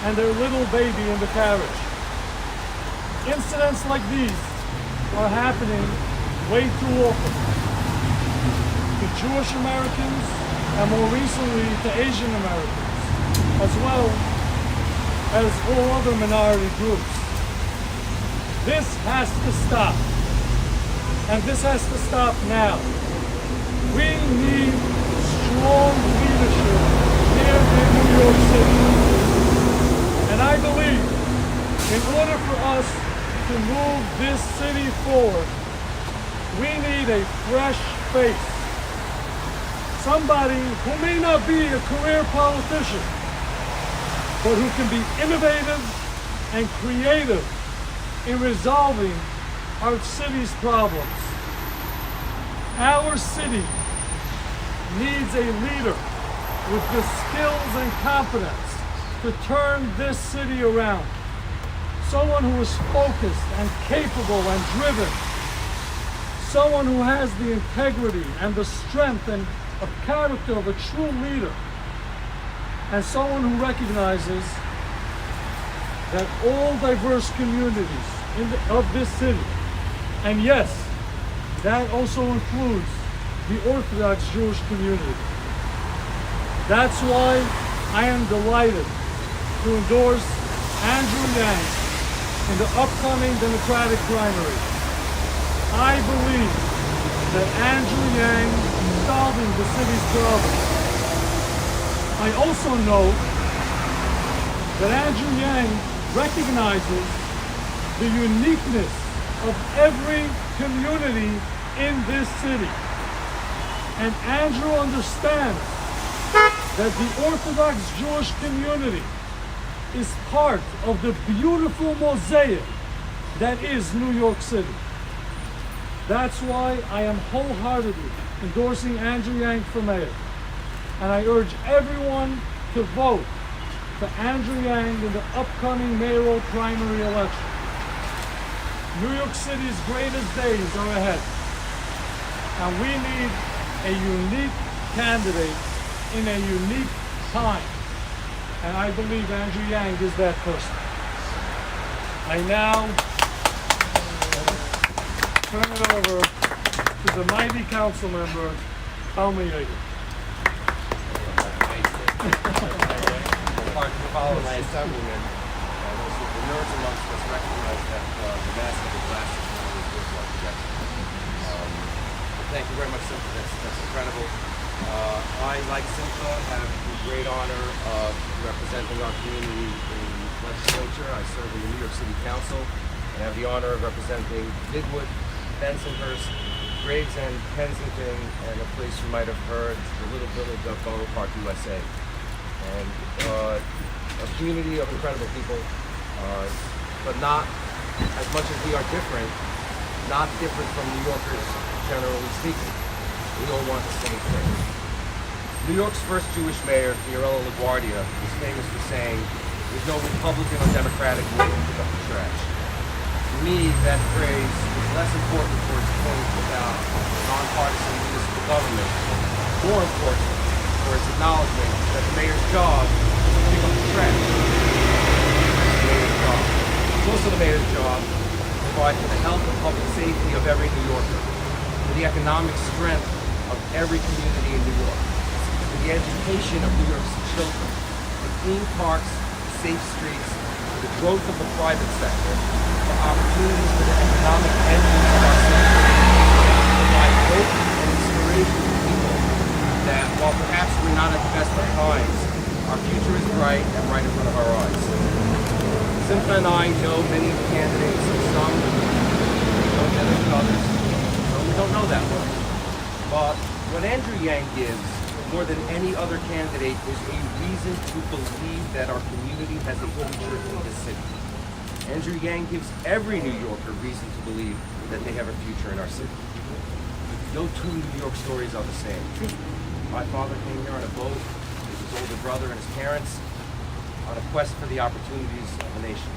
and their little baby in the carriage. Incidents like these are happening way too often to Jewish Americans and more recently to Asian Americans, as well as all other minority groups. This has to stop, and this has to stop now. We need strong leadership here in New York City. And I believe in order for us to move this city forward, we need a fresh face. Somebody who may not be a career politician, but who can be innovative and creative in resolving our city's problems. Our city needs a leader with the skills and competence to turn this city around. Someone who is focused and capable and driven. Someone who has the integrity and the strength and of character of a true leader. And someone who recognizes that all diverse communities of this city, and yes, that also includes the Orthodox Jewish community. That's why I am delighted to endorse Andrew Yang in the upcoming Democratic primary. I believe that Andrew Yang is solving the city's problems. I also know that Andrew Yang recognizes the uniqueness of every community in this city. And Andrew understands that the Orthodox Jewish community is part of the beautiful mosaic that is New York City. That's why I am wholeheartedly endorsing Andrew Yang for mayor. And I urge everyone to vote for Andrew Yang in the upcoming mayoral primary election. New York City's greatest days are ahead. And we need a unique candidate in a unique time. And I believe Andrew Yang is that person. I now turn it over to the mighty Councilmember, Kalman Yeger. Follow my Assemblyman, the nerds amongst us recognize that the massive glasses is worthwhile projection. Thank you very much, Simcha. That's incredible. I, like Simcha, have the great honor of representing our community in legislature. I serve in the New York City Council and have the honor of representing Midwood, Bensonhurst, Gravesend, Kensington, and a place you might have heard, the little village of Borough Park, USA. And a community of incredible people, but not, as much as we are different, not different from New Yorkers, generally speaking. We all want the same thing. New York's first Jewish mayor, Fiorello LaGuardia, is famous for saying, "There's no Republican or Democratic way to pick up the trash." To me, that phrase is less important for its point about nonpartisan municipal government, more important for its acknowledgement that the mayor's job is to pick up the trash. That's the mayor's job. It's also the mayor's job to provide for the health and public safety of every New Yorker, for the economic strength of every community in New York, for the education of New York's children, for clean parks, safe streets, for the growth of the private sector, for opportunities for the economic engines of our city, to provide hope and inspiration to people that while perhaps we're not at the best of times, our future is bright and right in front of our eyes. Simcha and I know many of the candidates, some know better than others, some we don't know that well. But what Andrew Yang gives, more than any other candidate, is a reason to believe that our community has a future in this city. Andrew Yang gives every New Yorker reason to believe that they have a future in our city. No two New York stories are the same. My father came here on a boat with his older brother and his parents on a quest for the opportunities of the nation.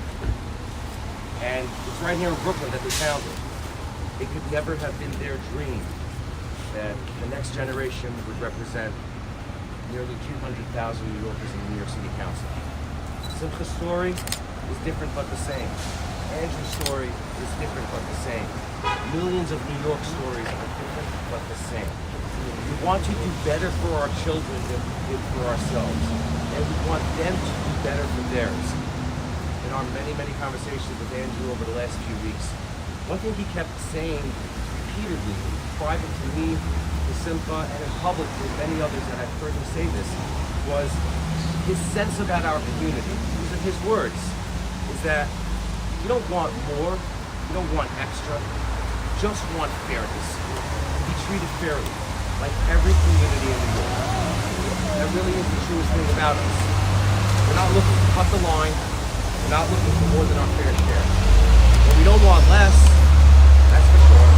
And it's right here in Brooklyn that they found it. It could never have been their dream that the next generation would represent nearly 200,000 New Yorkers in the New York City Council. Simcha's story is different but the same. Andrew's story is different but the same. Millions of New York stories are different but the same. We want to do better for our children than we did for ourselves. And we want them to do better for theirs. In our many, many conversations with Andrew over the last few weeks, one thing he kept saying repeatedly, private to me, to Simcha, and in public to many others that I've heard him say this, was his sense about our community. These are his words, is that you don't want more, you don't want extra, you just want fairness. To be treated fairly, like every community in New York. That really is the truest thing about us. We're not looking to cut the line, we're not looking for more than our fair share. But we don't want less, that's for sure.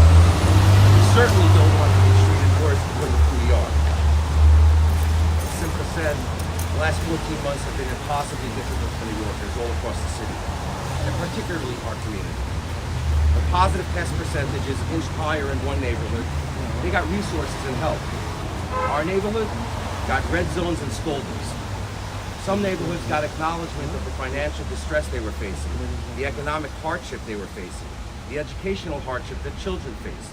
We certainly don't want to be treated worse because of who we are. As Simcha said, the last 14 months have been impossibly difficult for New Yorkers all across the city, and particularly our community. The positive test percentages inched higher in one neighborhood. They got resources and help. Our neighborhood got red zones and scoldings. Some neighborhoods got acknowledgement of the financial distress they were facing, the economic hardship they were facing, the educational hardship that children faced.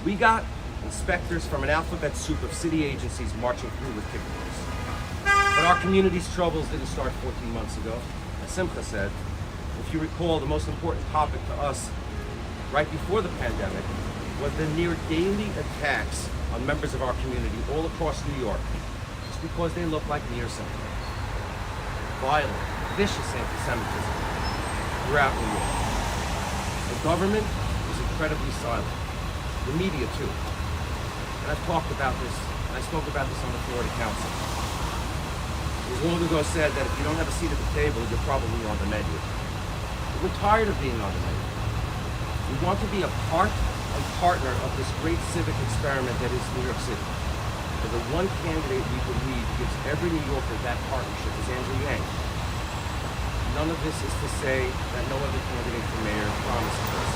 We got inspectors from an alphabet soup of city agencies marching through with kickbooks. But our community's troubles didn't start 14 months ago. As Simcha said, if you recall, the most important topic to us right before the pandemic was the near daily attacks on members of our community all across New York, just because they look like near-something. Violent, vicious anti-Semitism throughout New York. The government was incredibly silent. The media, too. And I've talked about this, and I spoke about this on the floor of the council. It was long ago said that if you don't have a seat at the table, you're probably on the menu. We're tired of being on the menu. We want to be a part and partner of this great civic experiment that is New York City. And the one candidate we believe gives every New Yorker that partnership is Andrew Yang. None of this is to say that no other candidate for mayor promises this.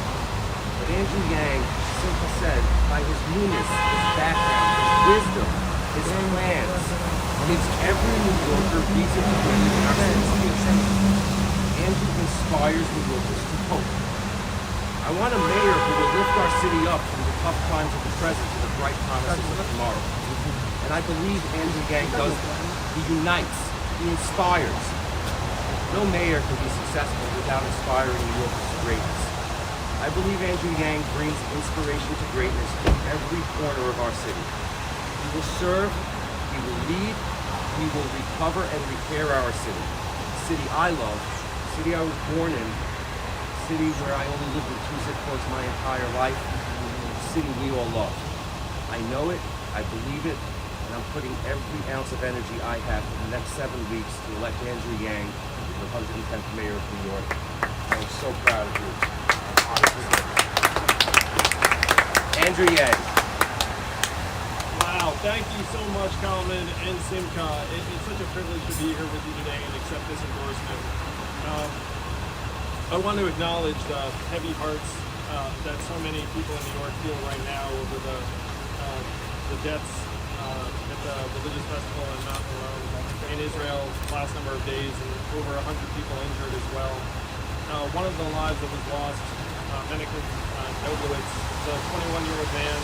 But Andrew Yang, Simcha said, by his newness, his background, his wisdom, his plans, gives every New Yorker reason to believe in our city. Andrew inspires New Yorkers to hope. I want a mayor who will lift our city up from the tough times of the present to the bright promises of tomorrow. And I believe Andrew Yang does that. He unites, he inspires. No mayor can be successful without inspiring New Yorkers to greatness. I believe Andrew Yang brings inspiration to greatness to every corner of our city. He will serve, he will lead, he will recover and repair our city. The city I love, the city I was born in, the city where I only lived in 2 zip codes my entire life, the city we all love. I know it, I believe it, and I'm putting every ounce of energy I have in the next 7 weeks to elect Andrew Yang the 110th mayor of New York. I'm so proud of you. Andrew Yang. Wow, thank you so much, Kalman and Simcha. It's such a privilege to be here with you today and accept this endorsement. I want to acknowledge the heavy hearts that so many people in New York feel right now over the deaths at the religious festival in Mount Meron in Israel last number of days, and over 100 people injured as well. One of the lives that was lost, Menachem Nogowitz, the 21-year-old man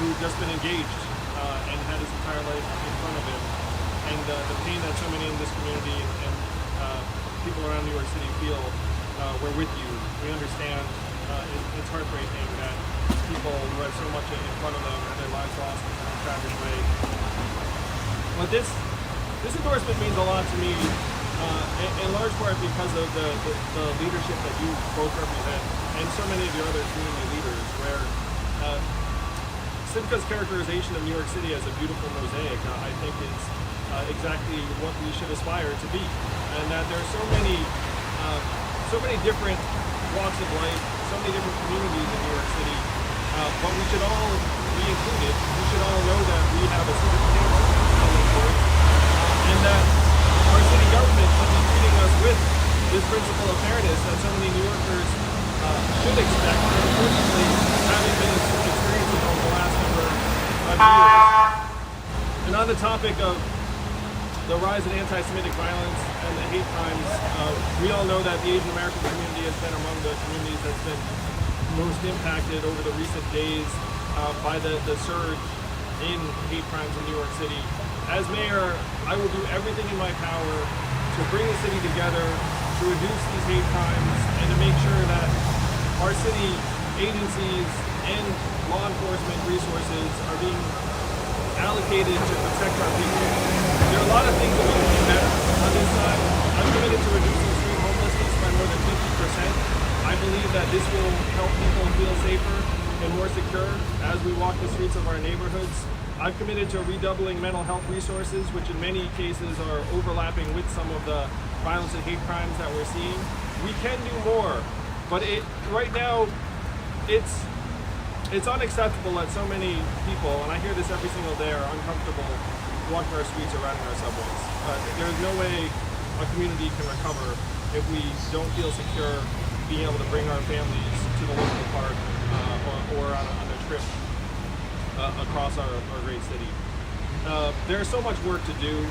who had just been engaged and had his entire life in front of him. And the pain that so many in this community and people around New York City feel, we're with you. We understand it's heartbreaking that people who have so much in front of them have their lives lost in a tragic way. But this endorsement means a lot to me, in large part because of the leadership that you both represent, and so many of your other community leaders, where Simcha's characterization of New York City as a beautiful mosaic, I think is exactly what we should aspire to be. And that there are so many different walks of life, so many different communities in New York City, but we should all be included. We should all know that we have a civic council, and that our city government should be treating us with this principle of fairness that so many New Yorkers should expect, and unfortunately having been experiencing over the last number of years. And on the topic of the rise in anti-Semitic violence and the hate crimes. We all know that the Asian American community has been among the communities that's been most impacted over the recent days by the surge in hate crimes in New York City. As mayor, I will do everything in my power to bring the city together, to reduce these hate crimes, and to make sure that our city agencies and law enforcement resources are being allocated to protect our people. There are a lot of things that we can do better on this side. I'm committed to reducing street homelessness by more than 50%. I believe that this will help people feel safer and more secure as we walk the streets of our neighborhoods. I've committed to redoubling mental health resources, which in many cases are overlapping with some of the violence and hate crimes that we're seeing. We can do more, but right now, it's unacceptable that so many people, and I hear this every single day, are uncomfortable walking our streets or riding our subways. There is no way a community can recover if we don't feel secure being able to bring our families to the local park or on a trip across our great city. There's so much work to do.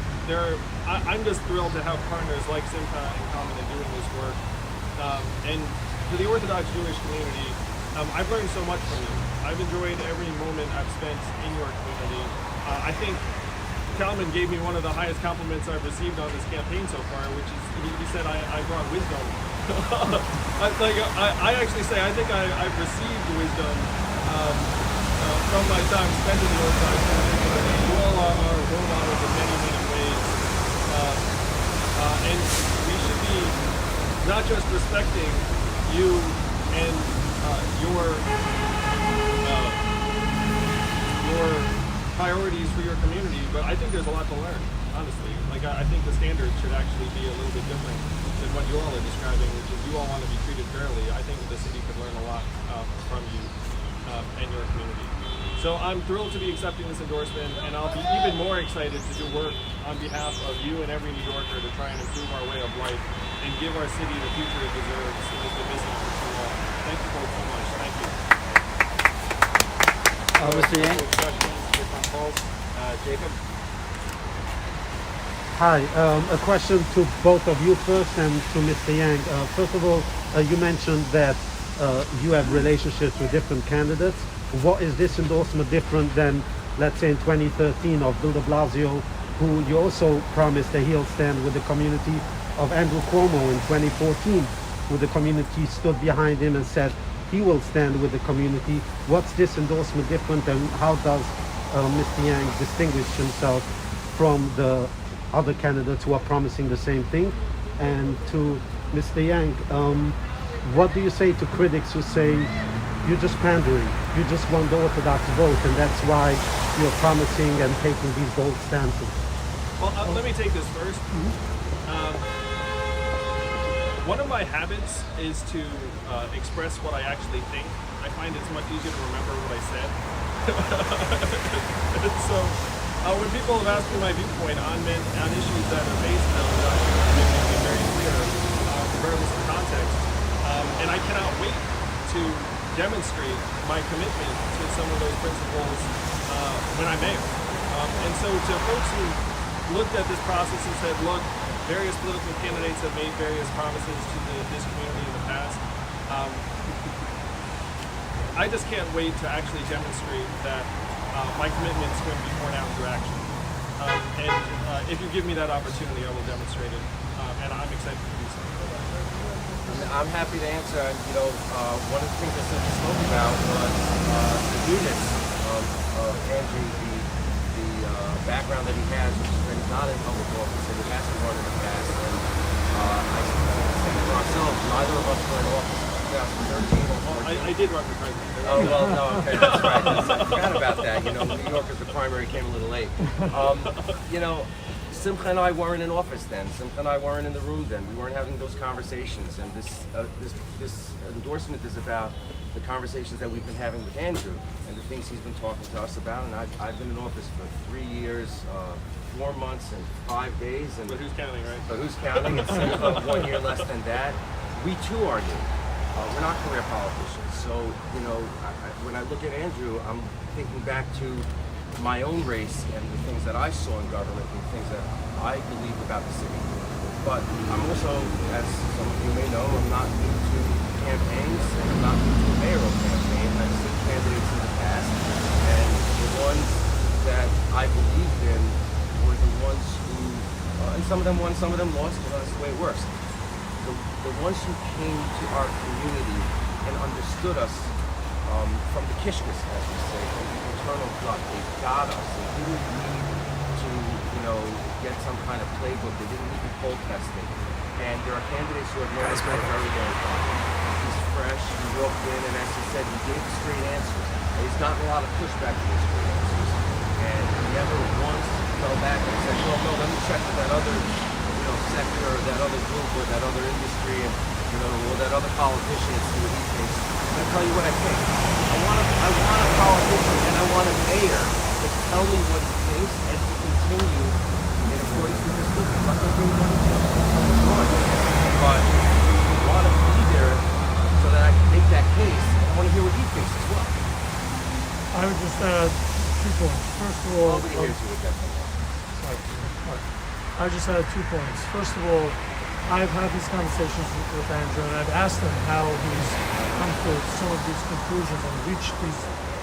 I'm just thrilled to have partners like Simcha and Kalman in doing this work. And to the Orthodox Jewish community, I've learned so much from you. I've enjoyed every moment I've spent in your community. I think Kalman gave me one of the highest compliments I've received on this campaign so far, which is he said I brought wisdom. I actually say I think I've received wisdom from my time spent in the Orthodox community. You all are role models in many, many ways. And we should be not just respecting you and your priorities for your community, but I think there's a lot to learn, honestly. Like, I think the standards should actually be a little bit different than what you all are describing, which is you all want to be treated fairly. I think that the city could learn a lot from you and your community. So I'm thrilled to be accepting this endorsement, and I'll be even more excited to do work on behalf of you and every New Yorker to try and improve our way of life and give our city the future it deserves and has been missing for too long. Thank you both so much. Thank you. Mr. Yang. Jacob? Hi, a question to both of you first and to Mr. Yang. First of all, you mentioned that you have relationships with different candidates. What is this endorsement different than, let's say, in 2013 of Bill de Blasio, who you also promised that he'll stand with the community, of Andrew Cuomo in 2014, who the community stood behind him and said he will stand with the community? What's this endorsement different, and how does Mr. Yang distinguish himself from the other candidates who are promising the same thing? And to Mr. Yang, what do you say to critics who say you're just pandering, you just want the Orthodox vote, and that's why you're promising and taking these bold stances? Well, let me take this first. One of my habits is to express what I actually think. I find it's much easier to remember what I said. So when people have asked me my viewpoint on issues that are based on doctrine, I've been very clear, regardless of context. And I cannot wait to demonstrate my commitment to some of those principles when I'm mayor. And so to folks who looked at this process and said, look, various political candidates have made various promises to this community in the past. I just can't wait to actually demonstrate that my commitment is going to be borne out through action. And if you give me that opportunity, I will demonstrate it. And I'm excited to do so. I'm happy to answer. One of the things I spoke about was the newness of Andrew, the background that he has, which is that he's not in public office, and he hasn't run in the past. And I think for ourselves, neither of us were in office in 2013 or 14. I did run for president. Oh, well, no, okay, that's right. I forgot about that. New Yorkers, the primary came a little late. Simcha and I weren't in office then. Simcha and I weren't in the room then. We weren't having those conversations. And this endorsement is about the conversations that we've been having with Andrew and the things he's been talking to us about. And I've been in office for 3 years, 4 months, and 5 days. And but who's counting, right? But who's counting? And Simcha 1 year less than that. We too are new. We're not career politicians. So, when I look at Andrew, I'm thinking back to my own race and the things that I saw in government and the things that I believe about the city. But I'm also, as some of you may know, I'm not new to campaigns and I'm not new to a mayoral campaign. I've seen candidates in the past, and the ones that I believed in were the ones who, and some of them won, some of them lost, but that's the way it works. The ones who came to our community and understood us from the kishkas, as we say, from the internal gut. They got us. They didn't need to, get some kind of playbook. They didn't need to poll testing. And there are candidates who have known us for a very long time. He's fresh. He walked in, and as he said, he gave straight answers. And he's gotten a lot of pushback to those straight answers. And he never once fell back and said, "Well, no, let me check with that other, sector, or that other group, or that other industry, and or that other politician and see what he thinks." And I'll tell you what I think. I want a politician and I want a mayor to tell me what he thinks and to continue in accordance with his wisdom. I'm not going to bring money to him. But I want to be there so that I can make that case. I want to hear what he thinks as well. I would just add 2 points. First of all, Nobody hears you with that thing. I just had 2 points. First of all, I've had these conversations with Andrew, and I've asked him how he's come to some of these conclusions and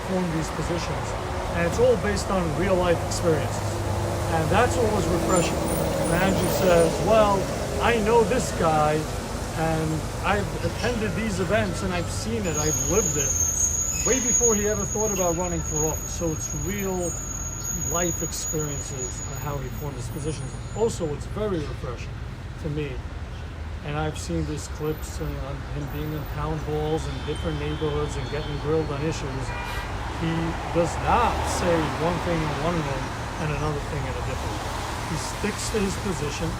formed these positions. And it's all based on real life experiences. And that's what was refreshing. And Andrew says, well, I know this guy, and I've attended these events, and I've seen it, I've lived it, way before he ever thought about running for office. So it's real life experiences and how he formed his positions. Also, it's very refreshing to me, and I've seen these clips on him being in town halls in different neighborhoods and getting grilled on issues. He does not say one thing in one room and another thing in a different room. He sticks to his position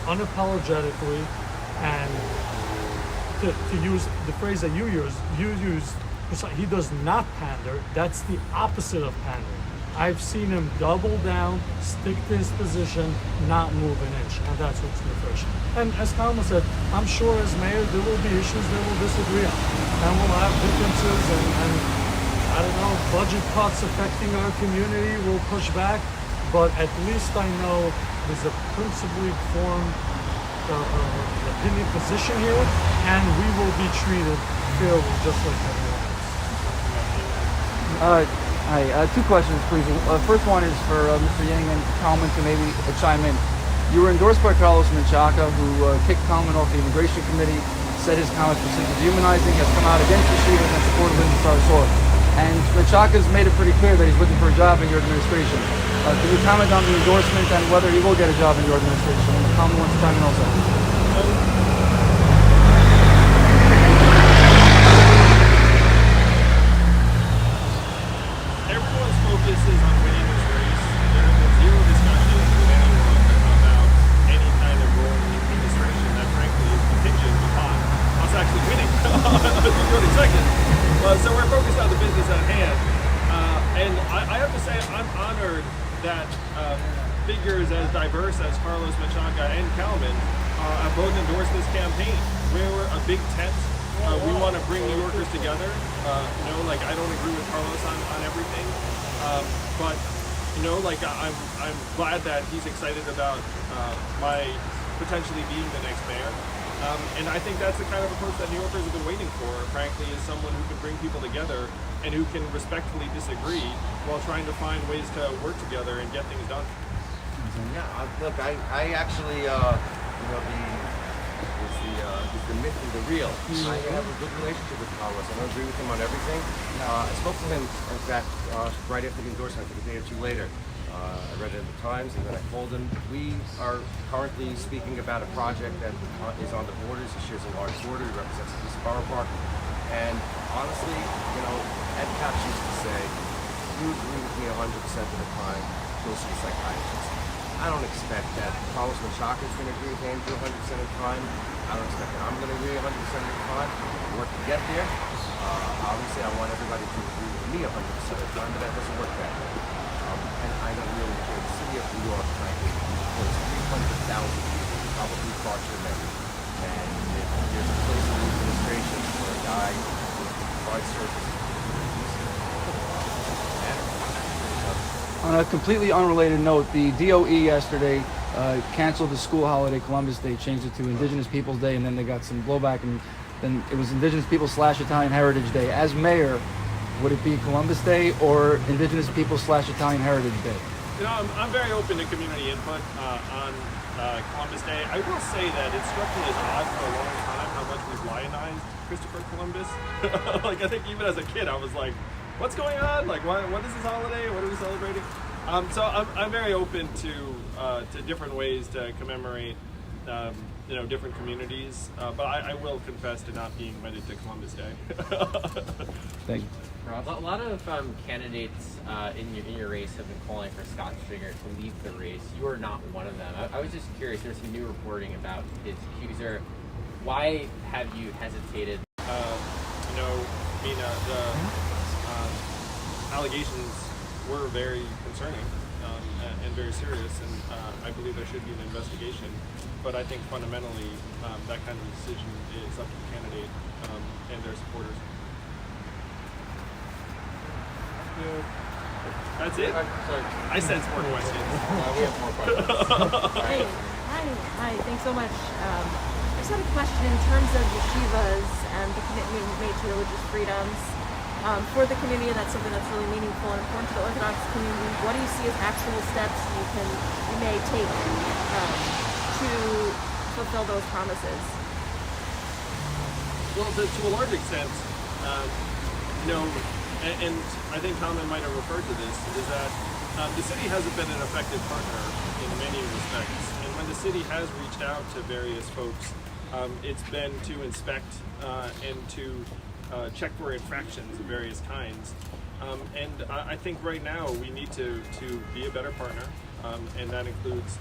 unapologetically, and to use the phrase that you use, he does not pander. That's the opposite of pandering. I've seen him double down, stick to his position, not move an inch, and that's what's refreshing. And as Kalman said, I'm sure as mayor there will be issues that we'll disagree on, and we'll have differences, and I don't know, budget cuts affecting our community, we'll push back, but at least I know there's a principally formed opinion position here, and we will be treated fairly just like everyone else. Hi, 2 questions, please. First one is for Mr. Yang and Kalman to maybe chime in. You were endorsed by Carlos Menchaca, who kicked Kalman off the immigration committee, said his comments were simply dehumanizing, has come out against Yeshiva and supported Linda Sarsour. And Menchaca's made it pretty clear that he's looking for a job in your administration. Can you comment on the endorsement and whether he will get a job in your administration? And Kalman wants to chime in also. Focuses on winning this race. There has been zero discussion with anyone about any kind of role in the administration that frankly is contingent upon us actually winning. Really second. So we're focused on the business at hand. And I have to say I'm honored that figures as diverse as Carlos Menchaca and Kalman have both endorsed this campaign. We're a big tent. We want to bring New Yorkers together. I don't agree with Carlos on everything. But I'm glad that he's excited about my potentially being the next mayor. And I think that's the kind of approach that New Yorkers have been waiting for, frankly, is someone who can bring people together and who can respectfully disagree while trying to find ways to work together and get things done. Yeah, look, I actually, the myth and the real. I have a good relationship with Carlos. I don't agree with him on everything. I spoke to him, in fact, right after the endorsement, I think a day or 2 later. I read it in the Times, and then I called him. We are currently speaking about a project that is on the borders. He shares a large border. He represents the East Borough Park. And honestly, Ed Capps used to say, you agree with me 100% of the time, go see a psychiatrist. I don't expect that Carlos Menchaca is going to agree with Andrew 100% of the time. I don't expect that I'm going to agree 100% of the time. We work to get there. Obviously, I want everybody to agree with me 100% of the time, but that doesn't work that way. And I don't really care. The city of New York, frankly, employs 300,000 people, probably far too many. And if there's a place in the administration for a guy who provides services to the community, On a completely unrelated note, the DOE yesterday canceled the school holiday Columbus Day, changed it to Indigenous Peoples Day, and then they got some blowback, and then it was Indigenous Peoples / Italian Heritage Day. As mayor, would it be Columbus Day or Indigenous Peoples / Italian Heritage Day? You know, I'm very open to community input on Columbus Day. I will say that it struck me as odd for a long time how much we've lionized Christopher Columbus. Like, I think even as a kid, I was like, what's going on? Like, what is this holiday? What are we celebrating? So I'm very open to different ways to commemorate, different communities. But I will confess to not being wedded to Columbus Day. Thank you. A lot of candidates in your race have been calling for Scott Stringer to leave the race. You are not one of them. I was just curious. There's some new reporting about his accuser. Why have you hesitated? The allegations were very concerning and very serious, and I believe there should be an investigation. But I think fundamentally, that kind of decision is up to the candidate and their supporters. That's it? Sorry. I sense more questions. We have more questions. Hi, thanks so much. I just had a question in terms of yeshivas and the commitment you've made to religious freedoms. For the community, that's something that's really meaningful and important to the Orthodox community. What do you see as actual steps you may take to fulfill those promises? Well, to a large extent, and I think Kalman might have referred to this, is that the city hasn't been an effective partner in many respects. And when the city has reached out to various folks, it's been to inspect and to check for infractions of various kinds. And I think right now we need to be a better partner, and that includes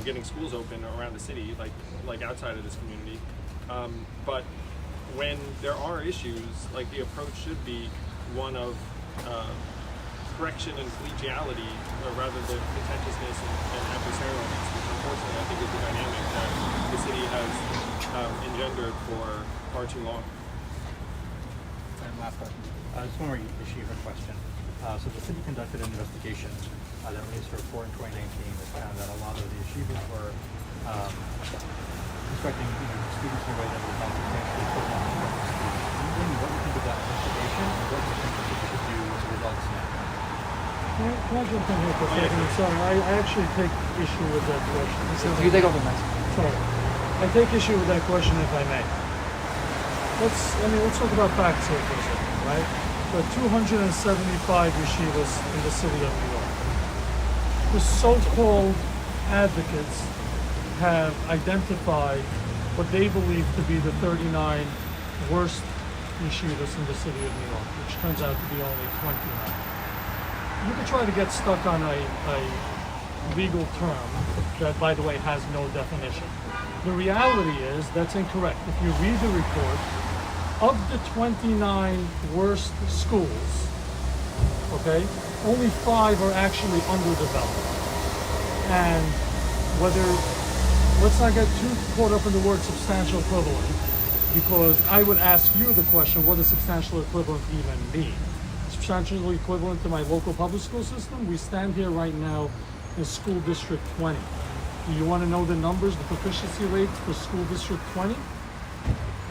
getting schools open around the city, like outside of this community. But when there are issues, like, the approach should be one of correction and collegiality rather than contentiousness and adversarialness, which unfortunately I think is the dynamic that the city has engendered for far too long. And last question. Just one more Yeshiva question. So the city conducted an investigation that released a report in 2019 that found that a lot of the Yeshivas were instructing students in a way that was not substantially equivalent to what the students. What do you think of that investigation, and what do you think the city should do as a result of that? Can I jump in here for a second? I'm sorry, I actually take issue with that question. You take over next. Sorry. I take issue with that question, if I may. Let's talk about facts here for a second, right? There are 275 yeshivas in the city of New York. The so-called advocates have identified what they believe to be the 39 worst yeshivas in the city of New York, which turns out to be only 29. You can try to get stuck on a legal term that, by the way, has no definition. The reality is that's incorrect. If you read the report, of the 29 worst schools, okay, only 5 are actually underdeveloped. And let's not get too caught up in the word substantial equivalent, because I would ask you the question, what does substantial equivalent even mean? Substantially equivalent to my local public school system? We stand here right now in school district 20. Do you want to know the numbers, the proficiency rates for school district 20?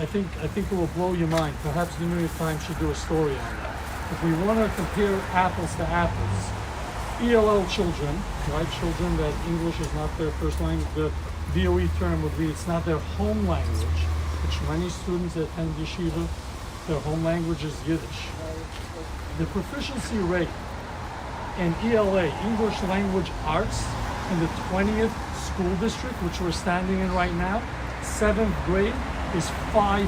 I think it will blow your mind. Perhaps the New York Times should do a story on that. If we want to compare apples to apples, ELL children, right? Children that English is not their first language, the DOE term would be it's not their home language, which many students that attend yeshiva, their home language is Yiddish. The proficiency rate in ELA, English Language Arts, in the 20th school district, which we're standing in right now, 7th grade is 5%.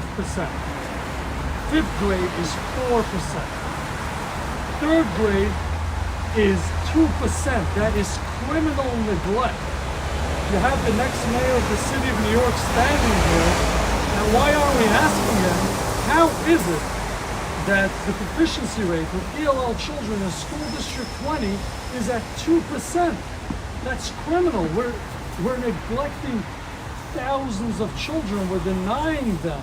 5th grade is 4%. 3rd grade is 2%. That is criminal neglect. You have the next mayor of the city of New York standing here, and why aren't we asking him, how is it that the proficiency rate for ELL children in school district 20 is at 2%? That's criminal. We're neglecting thousands of children. We're denying them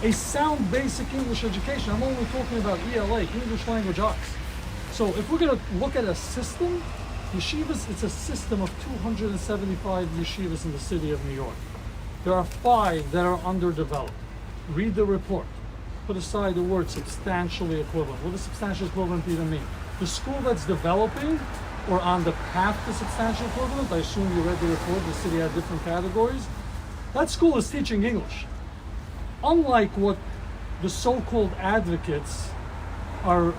a sound basic English education. I'm only talking about ELA, English Language Arts. So if we're going to look at a system, yeshivas, it's a system of 275 yeshivas in the city of New York. There are 5 that are underdeveloped. Read the report. Put aside the word substantially equivalent. What does substantially equivalent even mean? The school that's developing or on the path to substantial equivalent, I assume you read the report, the city had different categories. That school is teaching English. Unlike what the so-called advocates are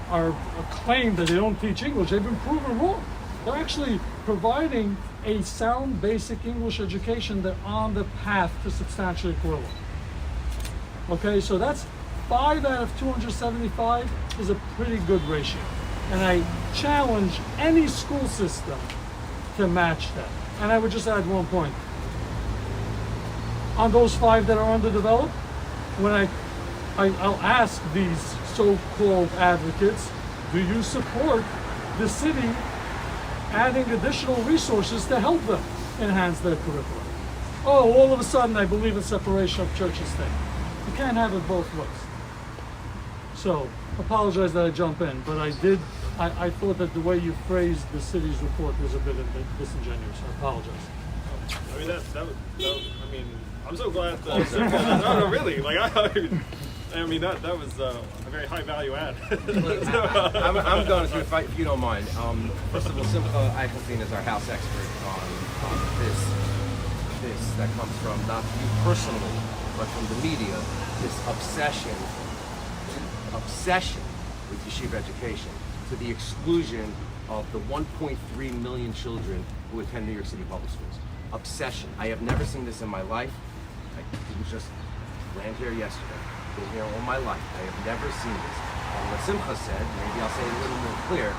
claim that they don't teach English, they've been proven wrong. They're actually providing a sound basic English education that on the path to substantially equivalent. Okay, so that's 5 out of 275 is a pretty good ratio. And I challenge any school system to match that. And I would just add one point. On those 5 that are underdeveloped, when I'll ask these so-called advocates, do you support the city adding additional resources to help them enhance their curriculum? Oh, all of a sudden I believe in separation of church and state. You can't have it both ways. So, apologize that I jump in, but I thought that the way you phrased the city's report was a bit disingenuous. I apologize. I mean, I mean, I'm so glad that, no, really, like, I mean, that was a very high value add. I'm going to, if you don't mind. First of all, Simcha Eichenstain is our house expert on this that comes from not you personally, but from the media, this obsession with yeshiva education to the exclusion of the 1.3 million children who attend New York City public schools. Obsession. I have never seen this in my life. I didn't just land here yesterday. Been here all my life. I have never seen this. And what Simcha said, maybe I'll say it a little more clear,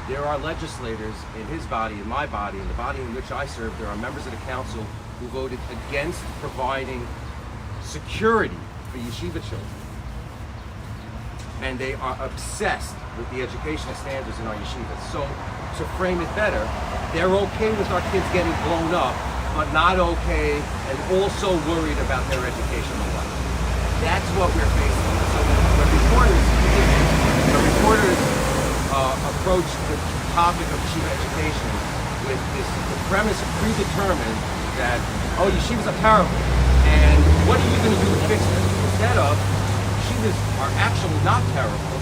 there are legislators in his body, in my body, in the body in which I serve, there are members of the council who voted against providing security for yeshiva children. And they are obsessed with the educational standards in our yeshivas. So, to frame it better, they're okay with our kids getting blown up, but not okay and also worried about their educational life. That's what we're facing. So when reporters approach the topic of yeshiva education with the premise predetermined that, oh, yeshivas are terrible, and what are you going to do to fix them? Instead of, yeshivas are actually not terrible,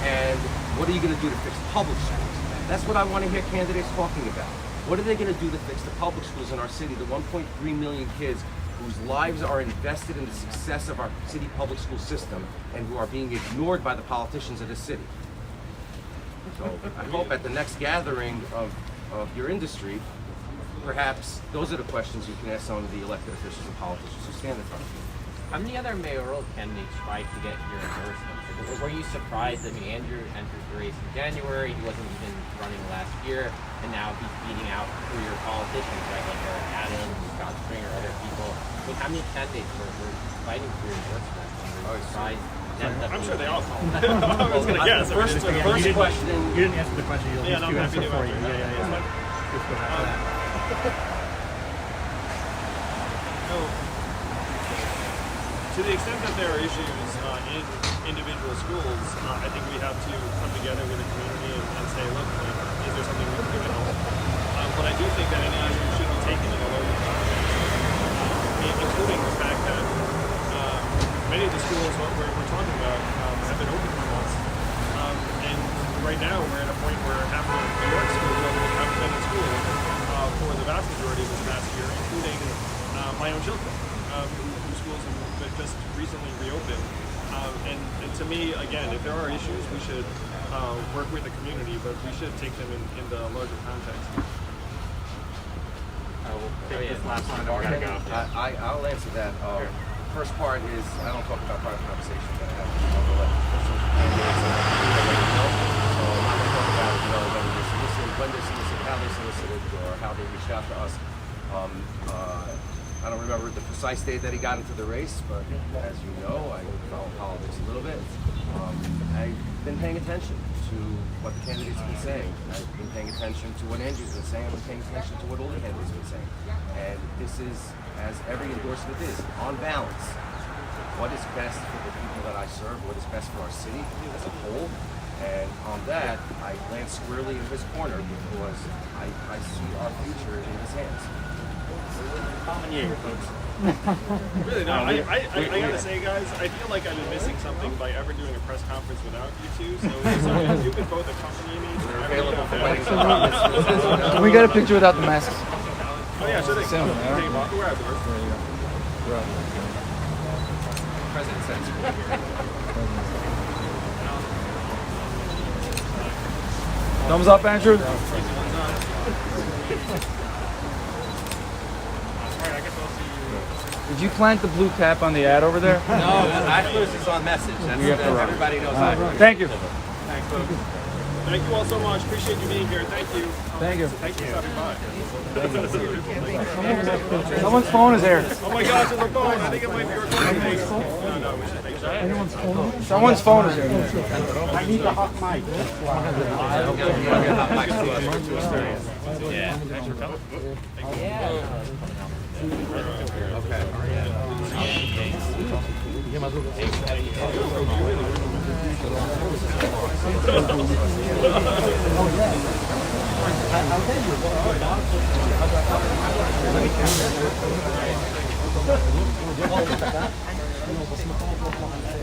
and what are you going to do to fix public schools? That's what I want to hear candidates talking about. What are they going to do to fix the public schools in our city, the 1.3 million kids whose lives are invested in the success of our city public school system and who are being ignored by the politicians of the city? So I hope at the next gathering of your industry, perhaps those are the questions you can ask some of the elected officials and politicians who stand in front of you. How many other mayoral candidates tried to get your endorsement? Were you surprised? I mean, Andrew entered the race in January. He wasn't even running last year, and now he's beating out career politicians, right? Like Eric Adams, Scott Stringer, other people. I mean, how many candidates were fighting for your endorsement? Were you surprised? I'm sure they all called. I was going to guess. The first question. You didn't answer the question. You'll Yeah, no, I'm happy to for you. answer. Yeah. Let's go back to that. No. To the extent that there are issues in individual schools, I think we have to come together with the community and say, look, like, is there something we can do to help? But I do think that any issue should be taken in a larger context, including the fact that many of the schools we're talking about have been open for months. And right now we're at a point where half of New York schools haven't been in school for the vast majority of this past year, including my own children, whose schools have just recently reopened. And to me, again, if there are issues, we should work with the community, but we should take them in the larger context. We'll take this last one, then we're going to go. I'll answer that. First part is, I don't talk about private conversations that I have with other elected officials. So I'm not going to talk about, whether they solicited, when they solicited, how they solicited, or how they reached out to us. I don't remember the precise date that he got into the race, but as you know, I follow politics a little bit. I've been paying attention to what the candidates have been saying. I've been paying attention to what Andrew's been saying. I've been paying attention to what all the candidates have been saying. And this is, as every endorsement is, on balance. What is best for the people that I serve? What is best for our city as a whole? And on that, I land squarely in his corner because I see our future in his hands. Kalman Yeger, folks. Really, no. I gotta say, guys, I feel like I've been missing something by ever doing a press conference without you two. So if you could both accompany me. We're available for weddings. Can we get a picture without the masks? Oh yeah, sure thing. Soon, yeah. Okay, well, we're outdoors. President says. Thumbs up, Andrew. Did you plant the blue cap on the ad over there? No, I was just on message. That's everybody knows that. Thank you. Thanks, folks. Thank you all so much. Appreciate you being here. Thank you. Thank you. Thanks for stopping by. Someone's phone is here. Oh my gosh, there's a phone. I think it might be your phone. No, we should take that. Someone's phone is here. I need the hot mic. Yeah. Thanks for coming.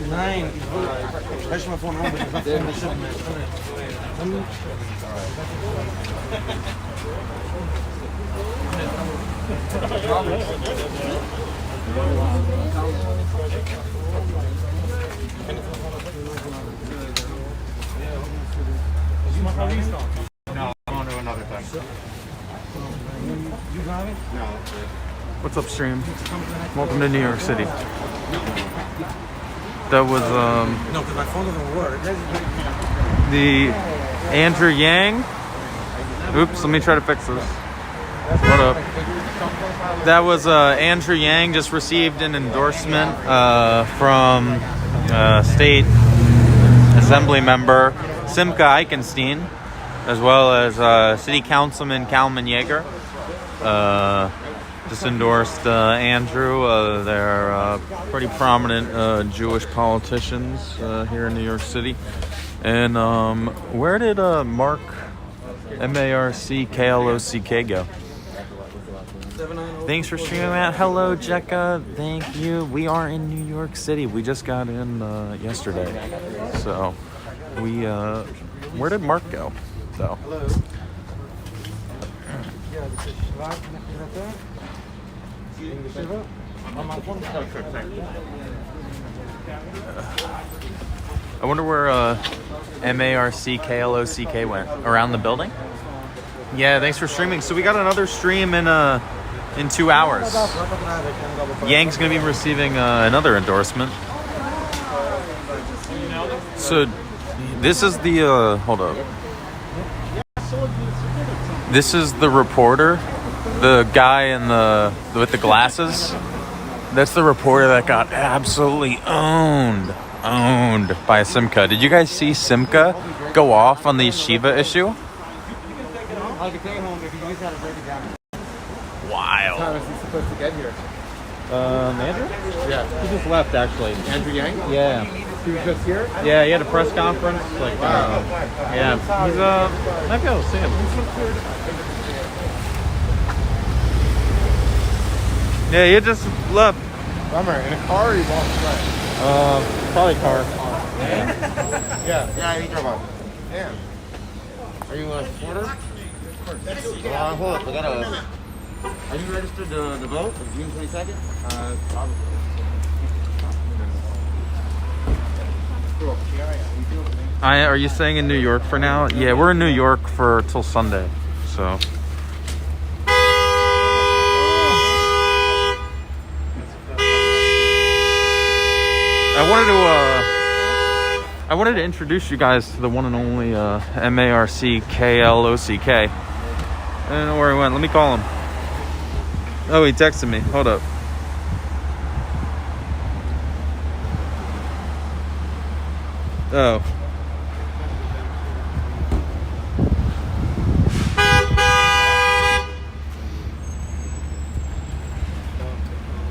Nein, sprech mal von oben. No, I'm on to another thing. You got it? No. What's up, stream? Welcome to New York City. That was No, because my phone doesn't work. the Andrew Yang. Oops, let me try to fix this. What up? That was Andrew Yang just received an endorsement from State Assemblyman Simcha Eichenstain, as well as City Councilman Kalman Yeger. Just endorsed Andrew. They're pretty prominent Jewish politicians here in New York City. And where did Mark M-A-R-C-K-L-O-C-K go? Thanks for streaming that. Hello, Jekka. Thank you. We are in New York City. We just got in yesterday. So we where did Mark go though? I wonder where M-A-R-C-K-L-O-C-K went. Around the building? Yeah, thanks for streaming. So we got another stream in 2 hours. Yang's gonna be receiving another endorsement. So this is the hold up. This is the reporter, the guy with the glasses. That's the reporter that got absolutely owned by Simcha. Did you guys see Simcha go off on the Yeshiva issue? Wild. How is he supposed to get here? Andrew? Yeah. He just left actually. Andrew Yang? Yeah. He was just here? Yeah, he had a press conference. Like, yeah, he's might be able to see him. Yeah, he just left. Bummer. In a car or he walked away? Probably car. Yeah. Yeah, he drove up. Damn. Are you a supporter? Hold up. Are you registered to vote on June 22nd? Probably. Cool. Are you staying in New York for now? Yeah, we're in New York till Sunday. So. I wanted to introduce you guys to the one and only M-A-R-C-K-L-O-C-K. I don't know where he went. Let me call him. Oh, he texted me. Hold up. Oh.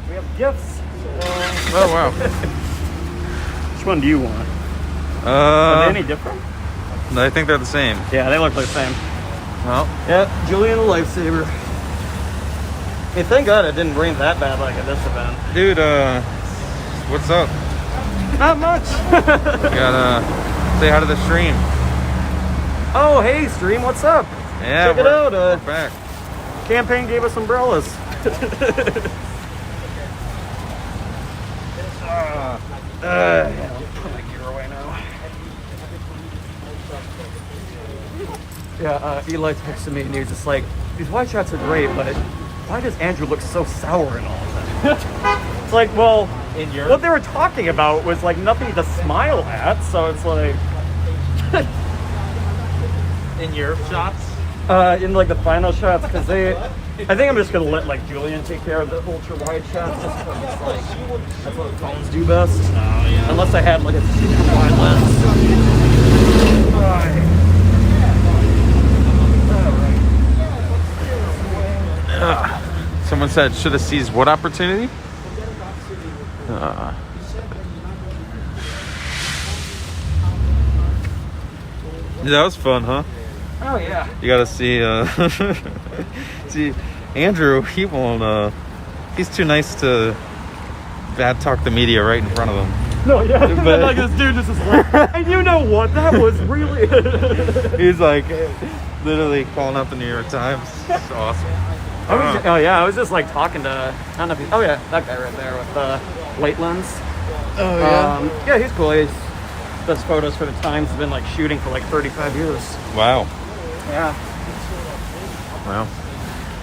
We have gifts. Oh, wow. Which one do you want? Are they any different? I think they're the same. Yeah, they look the same. Well, Yep, Julian the Lifesaver. Hey, thank God it didn't rain that bad like at this event. dude, what's up? Not much. Gotta say hi to the stream. Oh, hey, stream, what's up? Yeah, Check it out. We're back. Campaign gave us umbrellas. I'll put my gear away now. Yeah, Eli texted me and he was just like, these white shots are great, but why does Andrew look so sour in all of them? It's like, well, what they were talking about was like nothing to smile at, so it's like... In your shots? In like the final shots, because I think I'm just gonna let like Julian take care of the ultra wide shots, just because it's like that's what phones do best. Oh, yeah. Unless I had like a super wide lens. Someone said, should have seized what opportunity? That was fun, huh? Oh yeah. You gotta see, see, Andrew, he won't, he's too nice to bad talk the media right in front of him. No, yeah. But- Like this dude just is like, and you know what? That was really. He's like, literally calling up the New York Times. It's awesome. I was just like talking to, I don't know if oh yeah, that guy right there with the light lens. Oh, yeah? Yeah, he's cool. He's does photos for the Times. He's been like shooting for like 35 years. Wow. Yeah. Wow.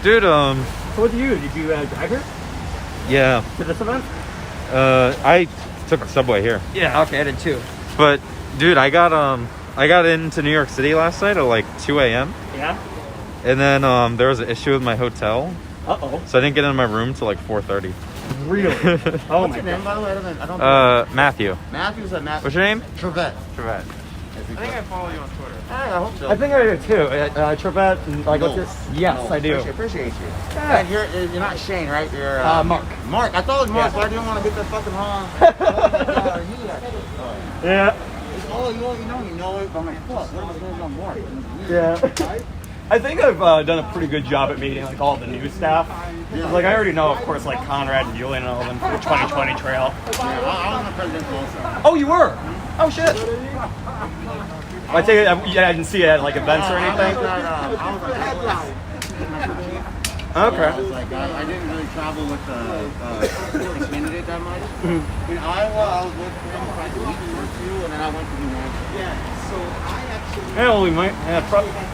Dude, So what did you drive here yeah. to this event? I took the subway here. Yeah, okay, I did too. But, dude, I got into New York City last night at like 2 a.m. Yeah? And then there was an issue with my hotel. Uh-oh. So I didn't get into my room till like 4:30. Really? Oh What's my your name, god. by the way? I don't Matthew. Matthew's a Matthew. What's your name? Trevette. Trevette. I think I follow you on Twitter. I hope so. I think I do too. Trevette, and like what's No. this? Yes, No, I do. Appreciate you. Yeah. And you're not Shane, right? You're Mark. Mark. I thought it was Mark, Yeah. but I didn't want to get that fucking wrong. Yeah. Oh, you know it. I'm like, fuck. What am I going on Mark? Yeah. I think I've done a pretty good job at meeting like all the new staff. Like I already know, of course, like Conrad and Julian and all of them for the 2020 trail. I was the president also. Oh, you were? Oh shit. I take it. I didn't see it at like events or anything. Okay. I didn't really travel with the candidate that much. In Iowa, I was with him for like a week or two, and then I went to New Hampshire. Yeah, we might. Yeah, I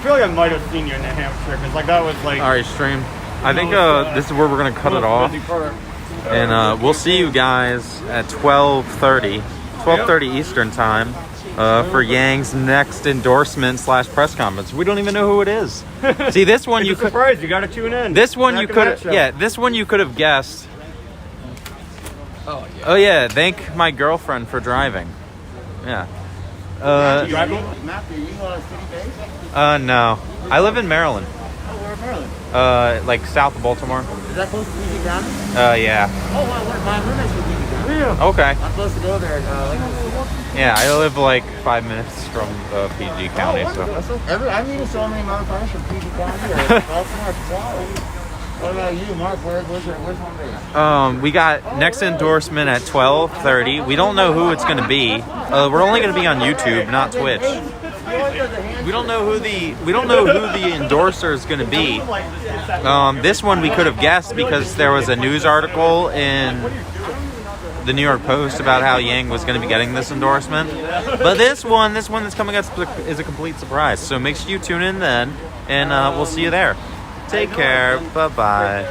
feel like I might have seen you in New Hampshire because like that was like. All right, stream. I think this is where we're gonna cut it off, and we'll see you guys at 12:30 Eastern time for Yang's next endorsement / press conference. We don't even know who it is. See, this one It's you a could. surprise. You got to tune in. This one you Back in could. that show. Yeah, this one you could have guessed. Oh yeah. Thank my girlfriend for driving. Yeah. Matthew, you city-based? No. I live in Maryland. Oh, where in Maryland? Like south of Baltimore. Is that close to PG County? Yeah. Oh, my roommate's from PG County. Okay. I'm supposed to go there. Yeah, I live like 5 minutes from PG County, so. I meet so many motherfuckers from PG County or Baltimore. What about you, Mark? Where's home base? We got next endorsement at 12:30. We don't know who it's going to be. We're only going to be on YouTube, not Twitch. We don't know who the endorser is going to be. This one we could have guessed because there was a news article in the New York Post about how Yang was going to be getting this endorsement. But this one that's coming up is a complete surprise. So make sure you tune in then, and we'll see you there. Take care. Bye-bye.